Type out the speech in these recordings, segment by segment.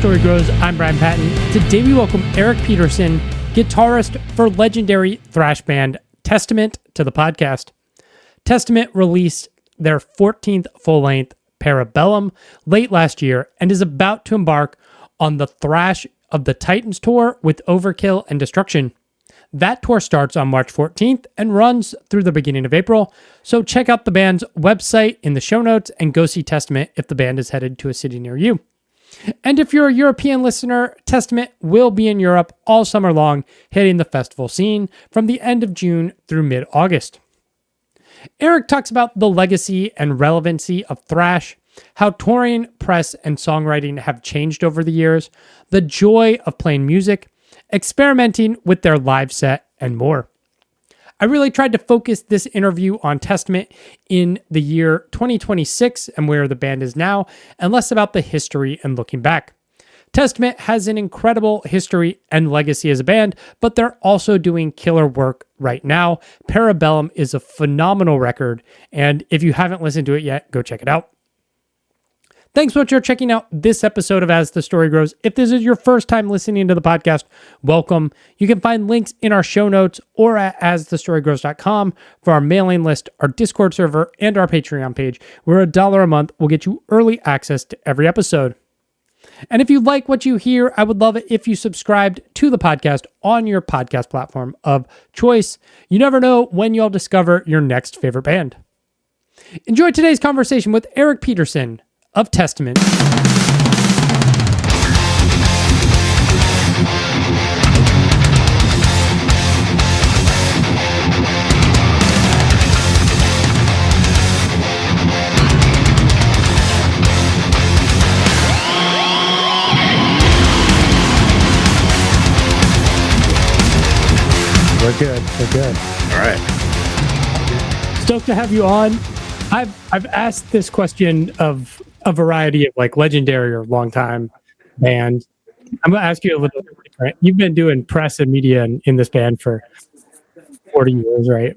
Story Grows, I'm Brian Patton. Today we welcome Eric Peterson, guitarist for legendary thrash band Testament, to the podcast. Testament released their 14th full-length Bellum late last year and is about to embark on the Thrash of the Titans tour with Overkill and Destruction. That tour starts on March 14th and runs through the beginning of April, so check out the band's website in the show notes and go see Testament if the band is headed to a city near you. And if you're a European listener, Testament will be in Europe all summer long, hitting the festival scene from the end of June through mid-August. Eric talks about the legacy and relevancy of thrash, how touring, press, and songwriting have changed over the years, the joy of playing music, experimenting with their live set, and more. I really tried to focus this interview on Testament in the year 2026 and where the band is now, and less about the history and looking back. Testament has an incredible history and legacy as a band, but they're also doing killer work right now. Bellum is a phenomenal record, and if you haven't listened to it yet, go check it out. Thanks so much for checking out this episode of As the Story Grows. If this is your first time listening to the podcast, welcome. You can find links in our show notes or at asthestorygrows.com for our mailing list, our Discord server, and our Patreon page, where $1 a month will get you early access to every episode. And if you like what you hear, I would love it if you subscribed to the podcast on your podcast platform of choice. You never know when you'll discover your next favorite band. Enjoy today's conversation with Eric Peterson of Testament. We're good. All right. Stoked to have you on. I've asked this question of a variety of like legendary or long time bands. I'm going to ask you a little bit different. You've been doing press and media in this band for 40 years, right?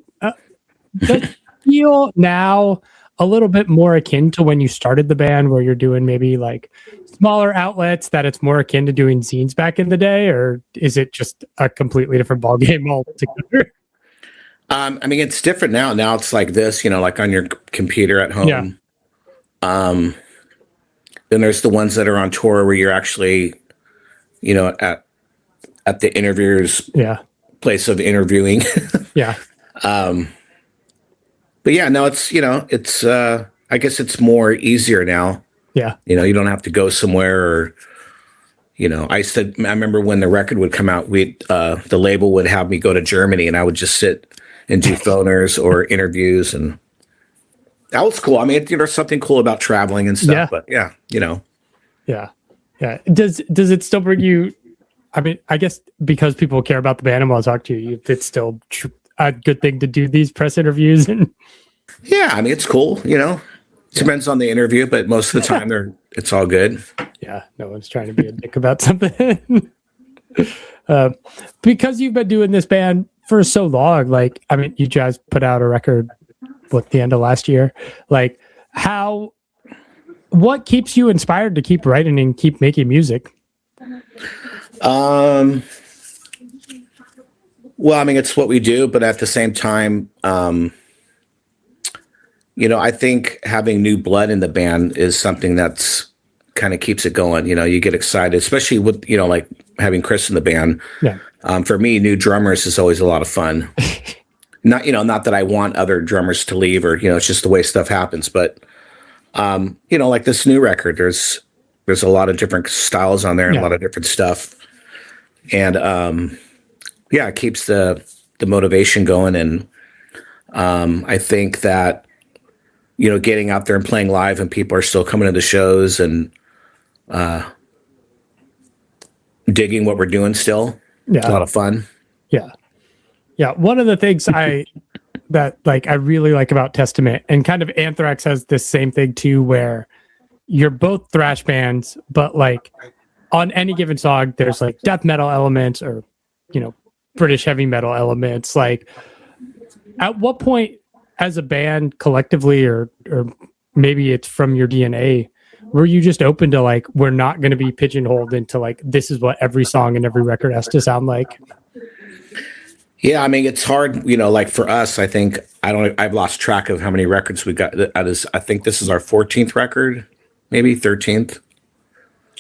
Does it feel now a little bit more akin to when you started the band, where you're doing maybe like smaller outlets, that it's more akin to doing zines back in the day, or is it just a completely different ballgame altogether? I mean, it's different now. Now it's like this, like on your computer at home. Yeah. Then there's the ones that are on tour where you're actually, at the interviewer's place of interviewing. Yeah. But yeah, no, it's, I guess it's more easier now. Yeah. You don't have to go somewhere or, I remember when the record would come out, the label would have me go to Germany and I would just sit and do phoners or interviews, and that was cool. I mean, there's something cool about traveling and stuff, but yeah. Yeah. Does it still bring you, I mean, I guess because people care about the band and want to talk to you, it's still a good thing to do these press interviews. And yeah, I mean, it's cool, depends on the interview, but most of the time it's all good. Yeah. No one's trying to be a dick about something. Because you've been doing this band for so long, like, I mean, you guys put out a record at the end of last year. Like, what keeps you inspired to keep writing and keep making music? Well, I mean, it's what we do, but at the same time, I think having new blood in the band is something that's kind of keeps it going. You get excited, especially with, like having Chris in the band. Yeah. For me, new drummers is always a lot of fun. Not that I want other drummers to leave or, it's just the way stuff happens. But, like this new record, there's a lot of different styles on there and a lot of different stuff. And, it keeps the motivation going. And I think that, getting out there and playing live and people are still coming to the shows and digging what we're doing still. Yeah. It's a lot of fun. Yeah. Yeah. One of the things I really like about Testament, and kind of Anthrax has this same thing too, where you're both thrash bands, but like on any given song, there's like death metal elements or, British heavy metal elements. Like, at what point as a band collectively, or maybe it's from your DNA, were you just open to like, we're not going to be pigeonholed into like, this is what every song and every record has to sound like? Yeah, I mean, it's hard, like for us, I think I've lost track of how many records we got. I think this is our 14th record, maybe 13th.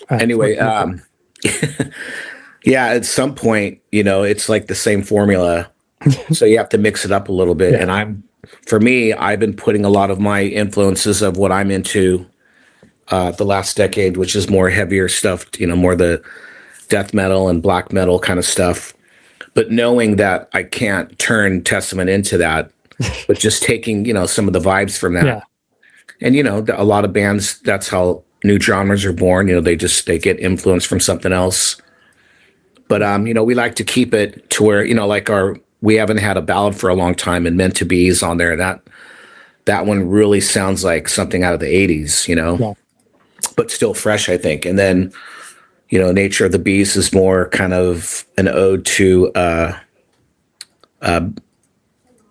Anyway, 14th. yeah, at some point, it's like the same formula. So you have to mix it up a little bit. Yeah. And for me, I've been putting a lot of my influences of what I'm into the last decade, which is more heavier stuff, more the death metal and black metal kind of stuff. But knowing that I can't turn Testament into that, but just taking, some of the vibes from that. Yeah. And, a lot of bands, that's how new genres are born. They get influence from something else. But, we like to keep it to where, like we haven't had a ballad for a long time, and Meant to Be is on there. That one really sounds like something out of the 80s, Yeah. but still fresh, I think. And then, Nature of the Beast is more kind of an ode to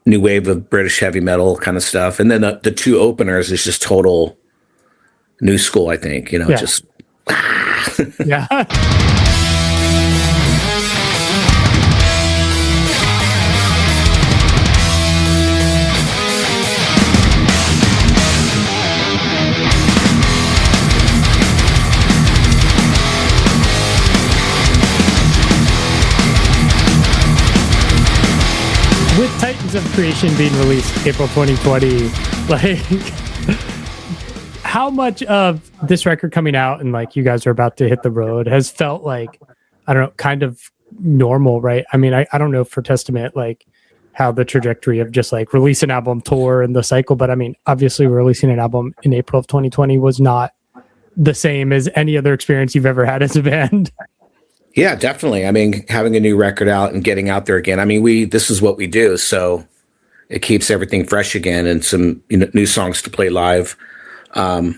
new wave of British heavy metal kind of stuff. And then the two openers is just total new school, I think, Yeah. just. Yeah. With Titans of Creation being released April 2020, like, how much of this record coming out and like you guys are about to hit the road has felt like, I don't know, kind of normal, right? I mean, I don't know for Testament, like how the trajectory of just like release an album, tour, and the cycle, but I mean, obviously releasing an album in April of 2020 was not the same as any other experience you've ever had as a band. Yeah, definitely. I mean, having a new record out and getting out there again. I mean, this is what we do, so it keeps everything fresh again, and some new songs to play live. Yeah,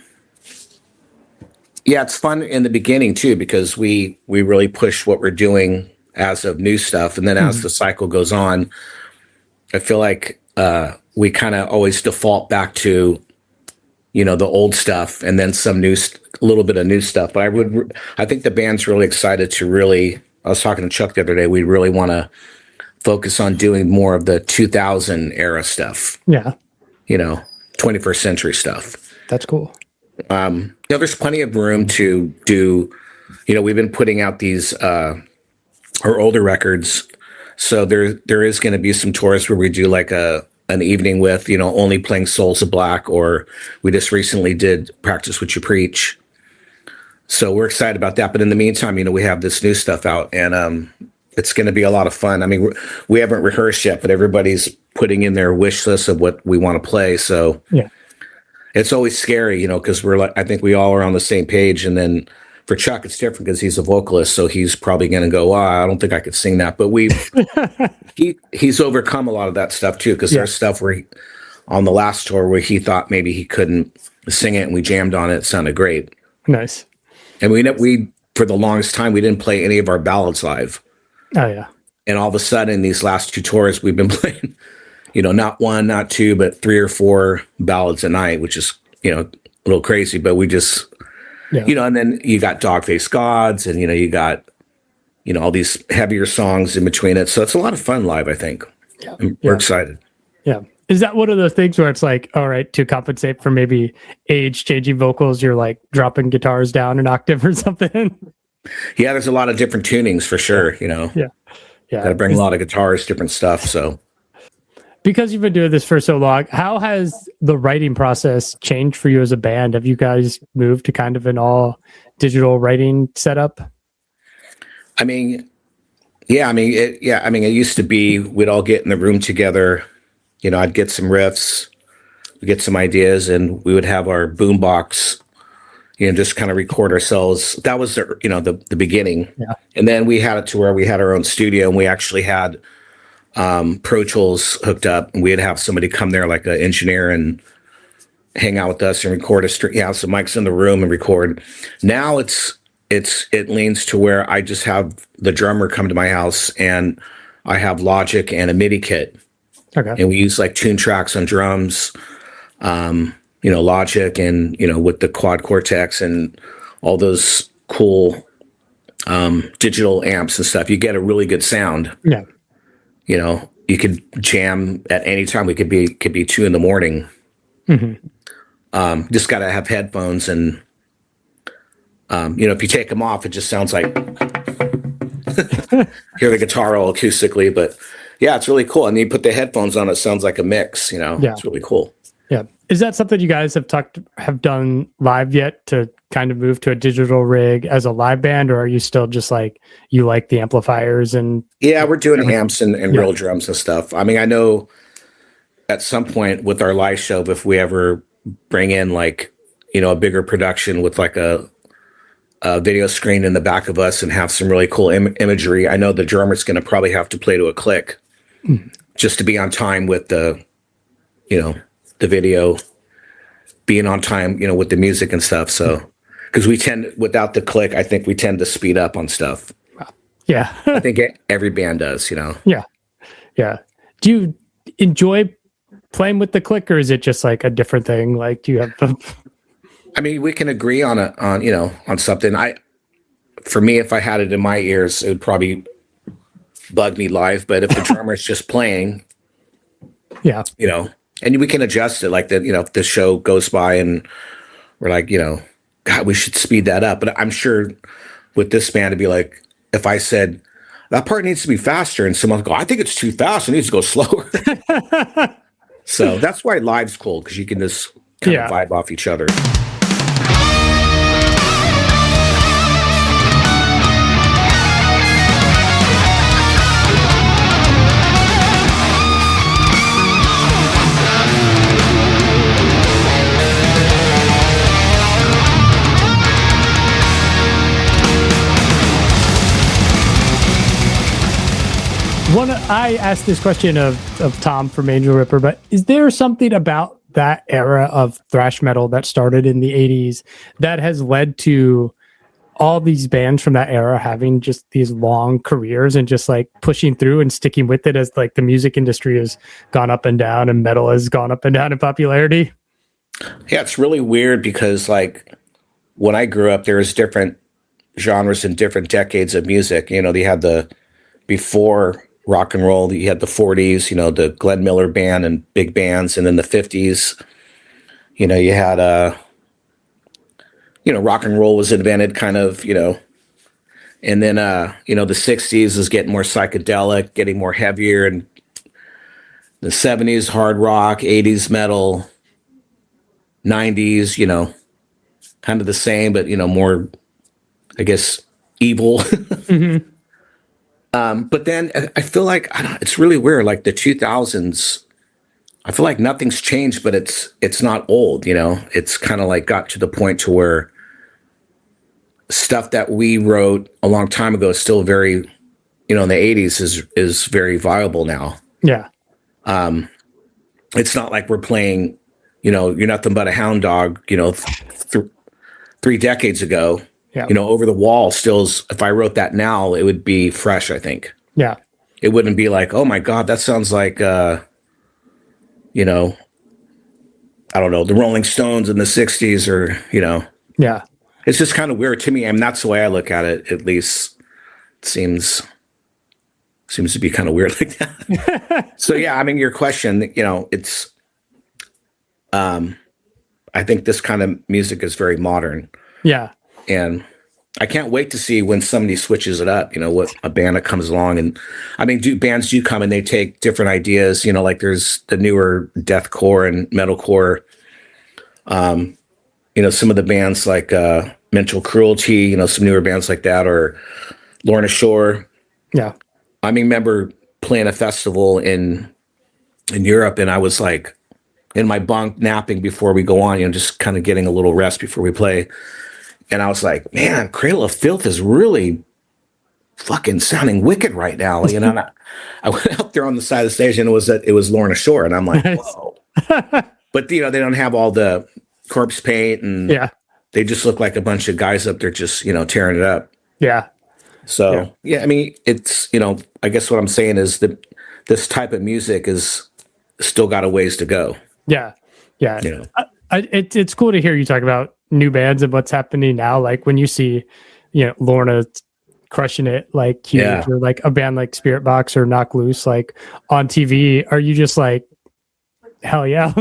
it's fun in the beginning too, because we really push what we're doing as of new stuff, and then as the cycle goes on, I feel like we kind of always default back to the old stuff, and then some a little bit of new stuff. But I think the band's really excited to really. I was talking to Chuck the other day. We really want to focus on doing more of the 2000 era stuff. Yeah, 21st century stuff. That's cool. There's plenty of room to do. We've been putting out these our older records, so there is going to be some tours where we do like an evening with only playing Souls of Black, or we just recently did Practice What You Preach. So we're excited about that. But in the meantime, we have this new stuff out, and it's going to be a lot of fun. I mean, we haven't rehearsed yet, but everybody's putting in their wish list of what we want to play. So yeah, it's always scary, because I think we all are on the same page. And then for Chuck, it's different because he's a vocalist, so he's probably going to go, I don't think I could sing that. But he's overcome a lot of that stuff too, because there's stuff where on the last tour where he thought maybe he couldn't sing it, and we jammed on it. It sounded great. Nice. And we for the longest time, we didn't play any of our ballads live. Oh yeah. And all of a sudden, these last two tours, we've been playing, not one, not two, but 3 or 4 ballads a night, which is, a little crazy, but we just, and then you got Dogface Gods, and, you got, all these heavier songs in between it. So it's a lot of fun live, I think. Yeah. We're excited. Yeah. Is that one of those things where it's like, all right, to compensate for maybe age changing vocals, you're like dropping guitars down an octave or something? Yeah, there's a lot of different tunings for sure, Yeah. Got to bring a lot of guitars, different stuff. So because you've been doing this for so long, how has the writing process changed for you as a band? Have you guys moved to kind of an all digital writing setup? I mean, it used to be we'd all get in the room together. I'd get some riffs, we'd get some ideas, and we would have our boombox, just kind of record ourselves. That was the beginning. Yeah. And then we had it to where we had our own studio, and we actually had Pro Tools hooked up, and we'd have somebody come there, like an engineer, and hang out with us and record have some mics in the room and record. Now it leans to where I just have the drummer come to my house, and I have Logic and a MIDI kit. Okay. And we use like tune tracks on drums. Logic and, with the quad cortex and all those cool digital amps and stuff, you get a really good sound. Yeah. You could jam at any time. It could be 2 a.m. Just got to have headphones and, if you take them off, it just sounds like hear the guitar all acoustically, but yeah, it's really cool. And you put the headphones on, it sounds like a mix, It's really cool. Yeah. Is that something you guys have done live yet, to kind of move to a digital rig as a live band, or are you still just like, you like the amplifiers and? Yeah, we're doing amps and real drums and stuff. I mean, I know at some point with our live show, if we ever bring in like, a bigger production with like a video screen in the back of us and have some really cool imagery, I know the drummer's going to probably have to play to a click just to be on time with the the video being on time, with the music and stuff. So, because without the click, I think we tend to speed up on stuff. Yeah. I think every band does, Yeah. Yeah. Do you enjoy playing with the click, or is it just like a different thing? Like, do you have I mean, we can agree on something. For me, if I had it in my ears, it would probably bug me live. But if the drummer's just playing, yeah, and we can adjust it, like that, if the show goes by and we're like, God, we should speed that up. But I'm sure with this band, it'd be like, if I said that part needs to be faster, and someone go, I think it's too fast, it needs to go slower. So that's why live's cool, because you can just kind of vibe off each other. I asked this question of Tom from Angel Ripper, but is there something about that era of thrash metal that started in the 80s that has led to all these bands from that era having just these long careers and just like pushing through and sticking with it, as like the music industry has gone up and down and metal has gone up and down in popularity? Yeah, it's really weird because like when I grew up, there was different genres and different decades of music. They had before rock and roll, you had the 40s, the Glenn Miller band and big bands. And then the 50s, you had, rock and roll was invented kind of, and then, the 60s is getting more psychedelic, getting more heavier. And the 70s, hard rock, 80s metal, 90s, kind of the same, but, more, I guess, evil. Mm-hmm. But then I feel like it's really weird. Like the 2000s, I feel like nothing's changed, but it's not old. It's kind of like got to the point to where stuff that we wrote a long time ago is still very, in the 80s is very viable now. Yeah. It's not like we're playing, You're Nothing But a Hound Dog, 3 decades ago. Yeah. Over the Wall still is, if I wrote that now, it would be fresh, I think. Yeah. It wouldn't be like, oh my God, that sounds like, I don't know, the Rolling Stones in the 60s or, Yeah. It's just kind of weird to me. I mean, that's the way I look at it. At least it seems to be kind of weird like that. So yeah, I mean, your question, it's, I think this kind of music is very modern. Yeah. And I can't wait to see when somebody switches it up, what a band that comes along. And I mean, bands do come and they take different ideas, like there's the newer deathcore and metalcore. Some of the bands like Mental Cruelty, some newer bands like that, or Lorna Shore. Yeah. I mean, remember playing a festival in Europe, and I was like in my bunk napping before we go on, just kind of getting a little rest before we play. And I was like, man, Cradle of Filth is really fucking sounding wicked right now. And I went up there on the side of the stage, and it was Lorna Shore, and I'm like, whoa. But they don't have all the corpse paint, and they just look like a bunch of guys up there just tearing it up. Yeah. So yeah, I mean, it's I guess what I'm saying is that this type of music is still got a ways to go. Yeah. Yeah. It's cool to hear you talk about new bands and what's happening now. Like when you see, Lorna crushing it like huge, or like a band like Spirit Box or Knock Loose like on TV, are you just like, hell yeah?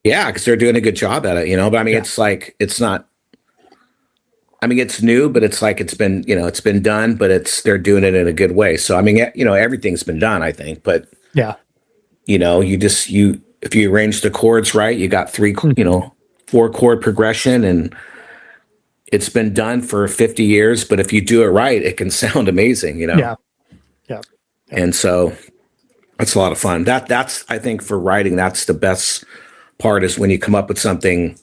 Yeah, because they're doing a good job at it, But I mean, it's like it's not. I mean, it's new, but it's like it's been done, but they're doing it in a good way. So I mean, everything's been done, I think, but yeah, if you arrange the chords right, you got three, 4-chord progression, and it's been done for 50 years. But if you do it right, it can sound amazing, Yeah. And so that's a lot of fun. That's I think for writing, that's the best part is when you come up with something.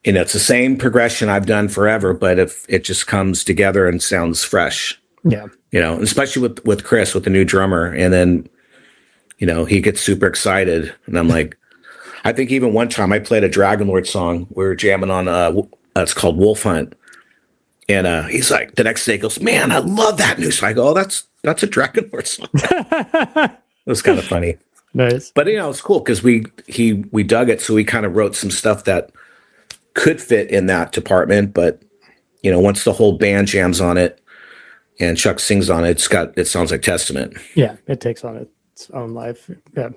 It's the same progression I've done forever, but if it just comes together and sounds fresh. Yeah. Especially with Chris, with the new drummer, and then. He gets super excited, and I'm like, I think even one time I played a Dragonlord song. We were jamming on it's called Wolf Hunt, and he's like, the next day he goes, "Man, I love that new song." I go, "Oh, that's a Dragonlord song." It was kind of funny, nice, but it's cool because we dug it, so we kind of wrote some stuff that could fit in that department. But once the whole band jams on it and Chuck sings on it, it sounds like Testament. Yeah, it takes on its own life. Yeah,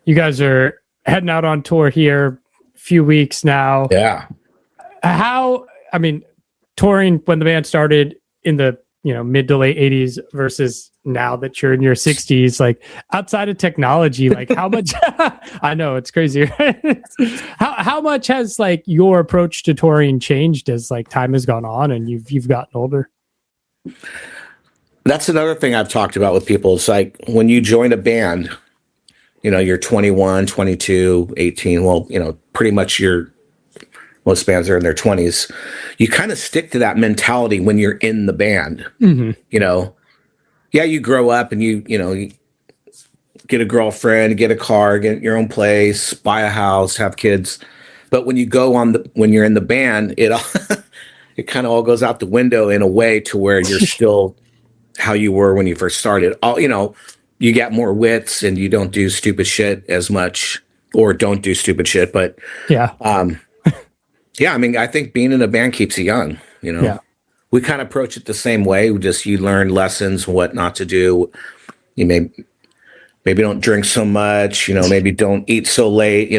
you guys are heading out on tour here, a few weeks now. Yeah. Touring when the band started in the mid to late 80s versus now that you're in your 60s, like outside of technology, like how much I know it's crazy, right? how much has like your approach to touring changed as like time has gone on and you've gotten older? That's another thing I've talked about with people. It's like when you join a band, you're 21, 22, 18. Well, pretty much most bands are in their 20s. You kind of stick to that mentality when you're in the band. Mm-hmm. Yeah, you grow up and you get a girlfriend, get a car, get your own place, buy a house, have kids. But when you when you're in the band, it kind of all goes out the window in a way to where you're still how you were when you first started. You get more wits and you don't do stupid shit as much, or don't do stupid shit. But yeah, yeah. I mean, I think being in a band keeps you young. Yeah. We kind of approach it the same way. You learn lessons, what not to do. You maybe don't drink so much. Maybe don't eat so late.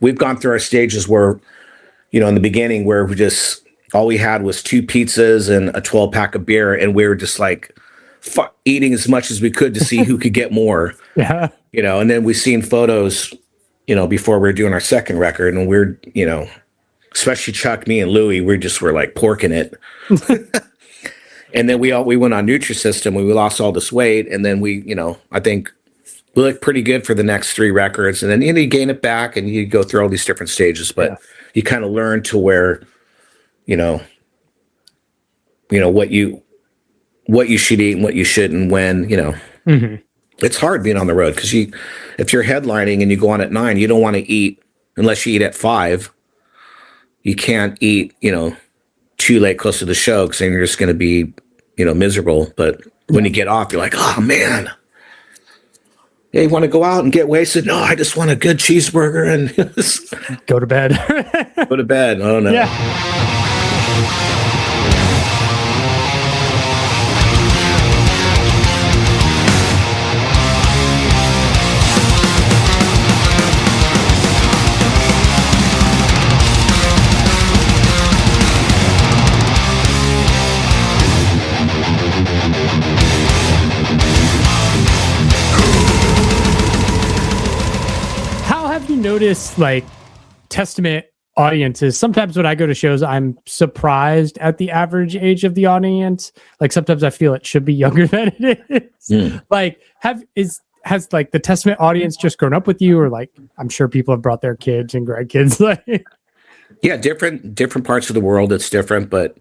We've gone through our stages where, in the beginning, where all we had was 2 pizzas and a 12-pack of beer, and we were just like eating as much as we could to see who could get more. Yeah. And then we've seen photos, before we were doing our second record, and we're, especially Chuck, me, and Louie, we're like porking it. And then we went on Nutrisystem, we lost all this weight, and then I think we looked pretty good for the next 3 records, and then you gain it back, and you go through all these different stages, but you kind of learn to where, what you should eat and what you shouldn't, when, Mm-hmm. It's hard being on the road because if you're headlining and you go on at 9, you don't want to eat unless you eat at 5. You can't eat, too late close to the show because then you're just going to be, miserable. But when you get off, you're like, oh man, yeah, you want to go out and get wasted? No, I just want a good cheeseburger and go to bed. Go to bed. Oh no. Yeah. Notice like Testament audiences. Sometimes when I go to shows, I'm surprised at the average age of the audience. Like sometimes I feel it should be younger than it is. Mm. Like has like the Testament audience just grown up with you, or like I'm sure people have brought their kids and grandkids. Like, yeah, different parts of the world it's different, but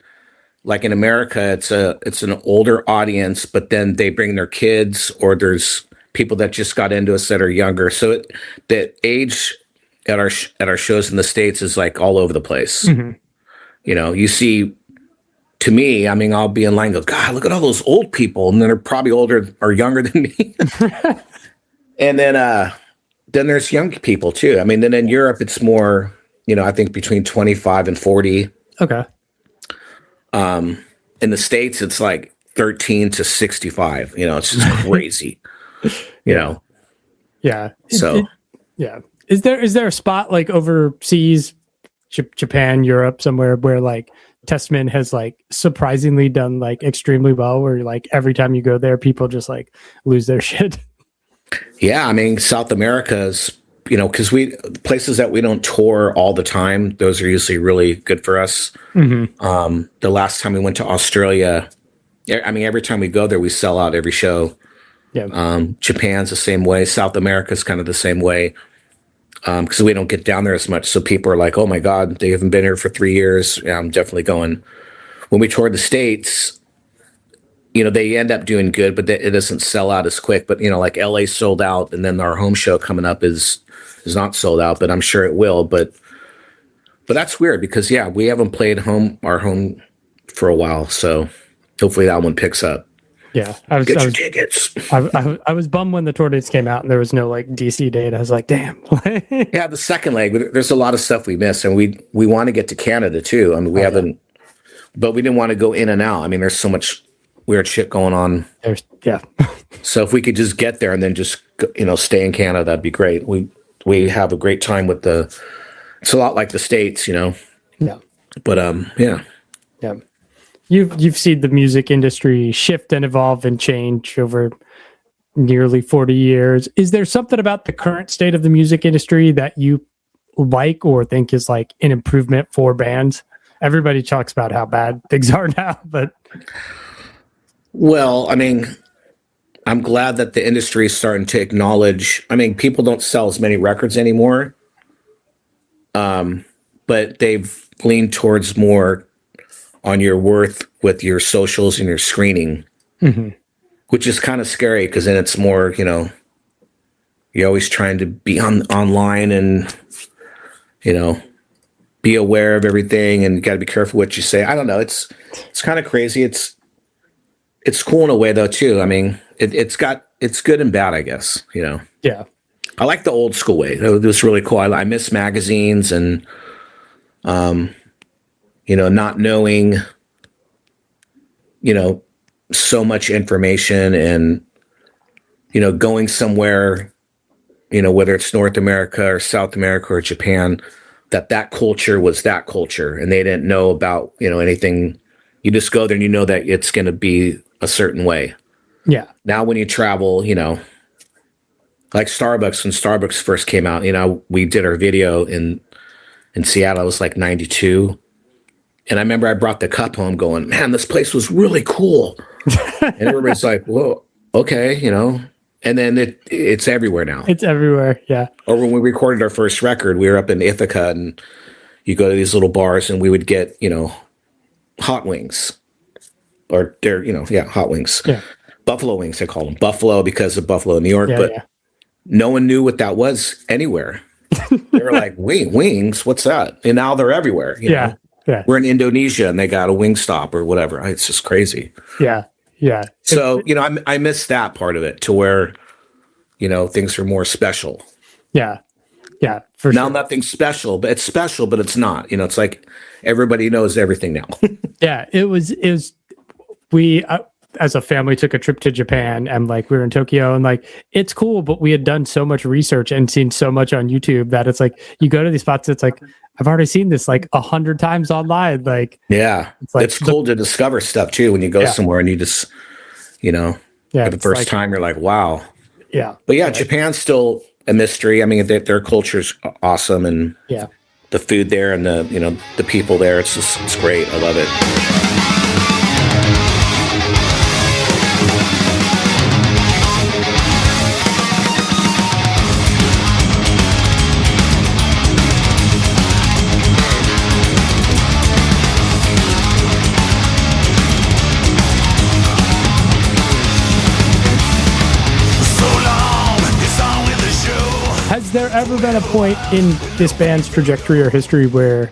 like in America, it's an older audience, but then they bring their kids, or there's people that just got into us that are younger. So the age at our shows in the States is like all over the place. Mm-hmm. You see, to me, I mean, I'll be in line and go, God, look at all those old people. And then they're probably older or younger than me. And then there's young people too. I mean, then in Europe, it's more, I think between 25 and 40. Okay. In the States, it's like 13 to 65. It's just crazy. Yeah. So Yeah. Is there a spot like overseas, Japan, Europe, somewhere where like Testament has like surprisingly done like extremely well, where like every time you go there, people just like lose their shit? yeah, I mean, South America's, because places that we don't tour all the time, those are usually really good for us. The last time we went to Australia, I mean, every time we go there, we sell out every show. Yeah. Japan's the same way. South America's kind of the same way, because we don't get down there as much. So people are like, oh my God, they haven't been here for 3 years. Yeah, I'm definitely going. When we toured the States, they end up doing good, but it doesn't sell out as quick. But, like LA sold out, and then our home show coming up is not sold out, but I'm sure it will. But that's weird because, yeah, we haven't played our home for a while. So hopefully that one picks up. Yeah, Get your tickets. I was bummed when the tour dates came out and there was no like DC date. I was like, damn. Yeah, the second leg. There's a lot of stuff we missed, and we want to get to Canada too. I mean, we haven't, but we didn't want to go in and out. I mean, there's so much weird shit going on. Yeah. So if we could just get there and then just stay in Canada, that'd be great. We have a great time with it's a lot like the States, Yeah. But yeah. Yeah. You've seen the music industry shift and evolve and change over nearly 40 years. Is there something about the current state of the music industry that you like or think is like an improvement for bands? Everybody talks about how bad things are now, but well, I mean, I'm glad that the industry is starting to acknowledge. I mean, people don't sell as many records anymore, but they've leaned towards more on your worth with your socials and your screening, which is kind of scary because then it's more, you're always trying to be online and, be aware of everything, and you got to be careful what you say. I don't know. It's kind of crazy. It's cool in a way though, too. I mean, it's good and bad, I guess, Yeah. I like the old school way. It was really cool. I miss magazines and, not knowing, so much information and, going somewhere, whether it's North America or South America or Japan, that culture was that culture and they didn't know about, anything. You just go there and you know that it's going to be a certain way. Yeah. Now when you travel, like Starbucks, when Starbucks first came out, we did our video in Seattle. It was like 92. And I remember I brought the cup home going, man, this place was really cool. And everybody's like, whoa, okay, And then it's everywhere now. It's everywhere, yeah. Or when we recorded our first record, we were up in Ithaca, and you go to these little bars, and we would get, hot wings. Or they're, hot wings. Yeah. Buffalo wings, they call them. Buffalo because of Buffalo, New York. But no one knew what that was anywhere. They were like, wings? What's that? And now they're everywhere. Yeah. Yeah. We're in Indonesia and they got a wing stop or whatever. It's just crazy. Yeah. Yeah. So, I miss that part of it to where, things are more special. Yeah. Yeah. For now, sure. nothing's special, but it's special, but it's not. It's like everybody knows everything now. Yeah. It was we, as a family, took a trip to Japan and like we were in Tokyo and like it's cool, but we had done so much research and seen so much on YouTube that it's like you go to these spots, it's like I've already seen this like 100 times online. Like, yeah, it's cool to discover stuff too when you go somewhere and you just, for the first time you're like, wow. Yeah, but Japan's still a mystery. I mean, their culture's awesome, and the food there and the people there, it's great. I love it. Has there ever been a point in this band's trajectory or history where,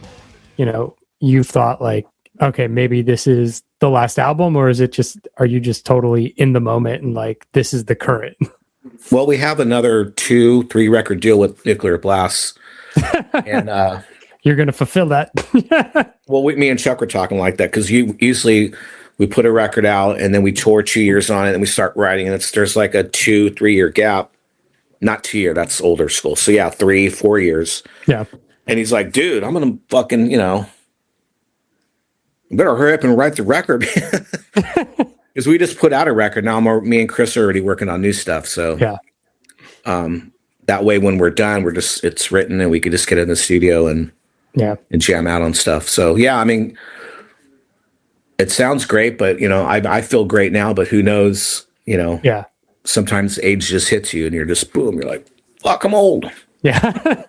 you thought like, okay, maybe this is the last album, or are you just totally in the moment and like, this is the current? Well, we have another 2-3 record deal with Nuclear Blast. And you're going to fulfill that. Well, me and Chuck were talking like that because usually we put a record out and then we tour 2 years on it and we start writing, and there's like a 2-3 year gap. Not 2 year, that's older school. So yeah, 3-4 years. Yeah. And he's like, dude, I'm gonna fucking, better hurry up and write the record. Because we just put out a record. Now me and Chris are already working on new stuff. So yeah. That way when we're done, it's written and we could just get in the studio and jam out on stuff. So yeah, I mean, it sounds great, but I feel great now, but who knows, Yeah. Sometimes age just hits you and you're just boom, you're like, fuck, I'm old. Yeah.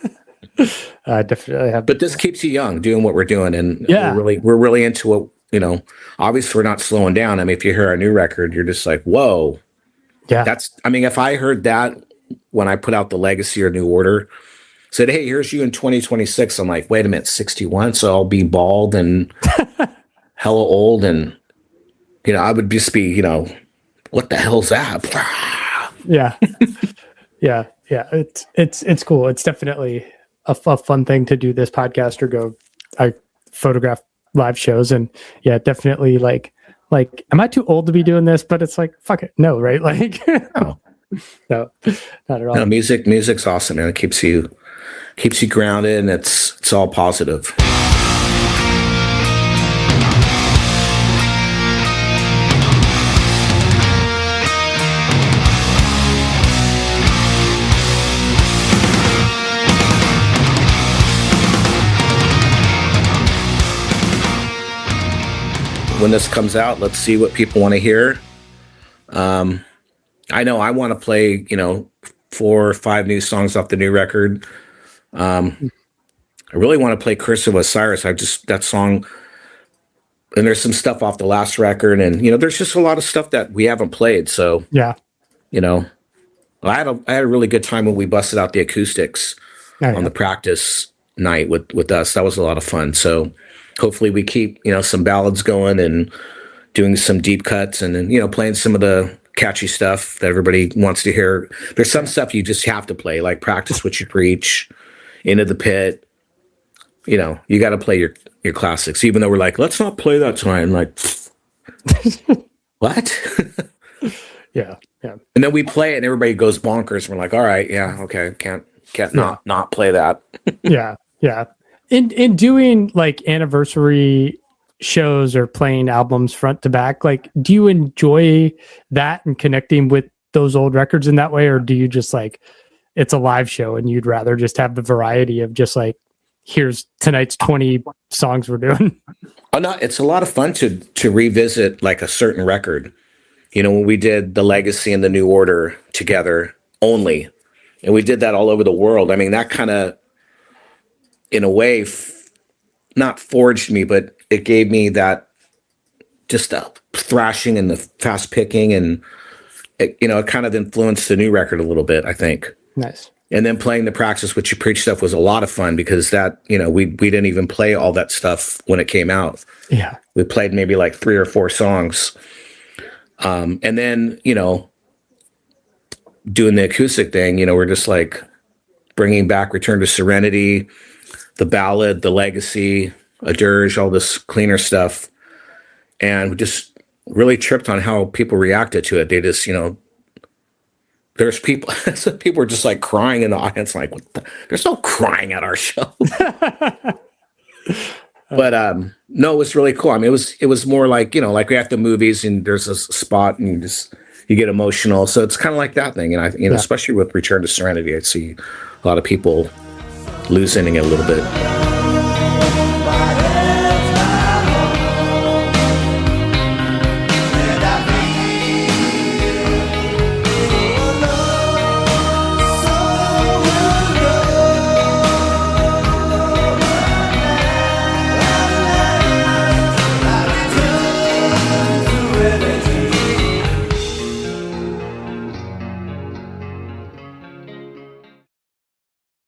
I definitely have. But this keeps you young doing what we're doing. And yeah, we're really into it. Obviously we're not slowing down. I mean, if you hear our new record, you're just like, whoa. Yeah. If I heard that when I put out the Legacy or New Order, said, hey, here's you in 2026. I'm like, wait a minute, 61. So I'll be bald and hella old. And, I would just be, what the hell's that? Yeah. Yeah. It's cool. It's definitely a fun thing to do this podcast or I photograph live shows, and yeah, definitely like, am I too old to be doing this? But it's like, fuck it. No, right? Like, no, not at all. No, music's awesome, man. It keeps you grounded, and it's all positive. When this comes out, let's see what people want to hear. I know I want to play, 4 or 5 new songs off the new record. I really want to play Curse of Osiris. That song, and there's some stuff off the last record, and there's just a lot of stuff that we haven't played. So yeah, I had a really good time when we busted out the acoustics on the practice night with us. That was a lot of fun. So hopefully we keep, some ballads going and doing some deep cuts and then, playing some of the catchy stuff that everybody wants to hear. There's some stuff you just have to play, like Practice What You Preach, Into the Pit. You got to play your classics, even though we're like, let's not play that tonight. I'm like, what? Yeah. And then we play it and everybody goes bonkers. We're like, all right, yeah, okay. Can't not play that. Yeah. In doing like anniversary shows or playing albums front to back, like, do you enjoy that and connecting with those old records in that way? Or do you just like, it's a live show and you'd rather just have the variety of just like, here's tonight's 20 songs we're doing? Oh no, it's a lot of fun to revisit like a certain record. When we did the Legacy and the New Order together only, and we did that all over the world. I mean, that kind of, in a way, not forged me, but it gave me that just the thrashing and the fast picking, and it kind of influenced the new record a little bit, I think. Nice. And then playing the Practice What You Preach stuff was a lot of fun because that, we didn't even play all that stuff when it came out. Yeah. We played maybe like 3 or 4 songs. And then, doing the acoustic thing, we're just like bringing back Return to Serenity, the ballad, the Legacy, a dirge, all this cleaner stuff. And we just really tripped on how people reacted to it. They just, there's people, people were just like crying in the audience, like, there's no crying at our show. But no, it was really cool. I mean, it was more like, like we have the movies and there's a spot and you get emotional. So it's kind of like that thing. And especially with Return to Serenity, I see a lot of people losing it a little bit.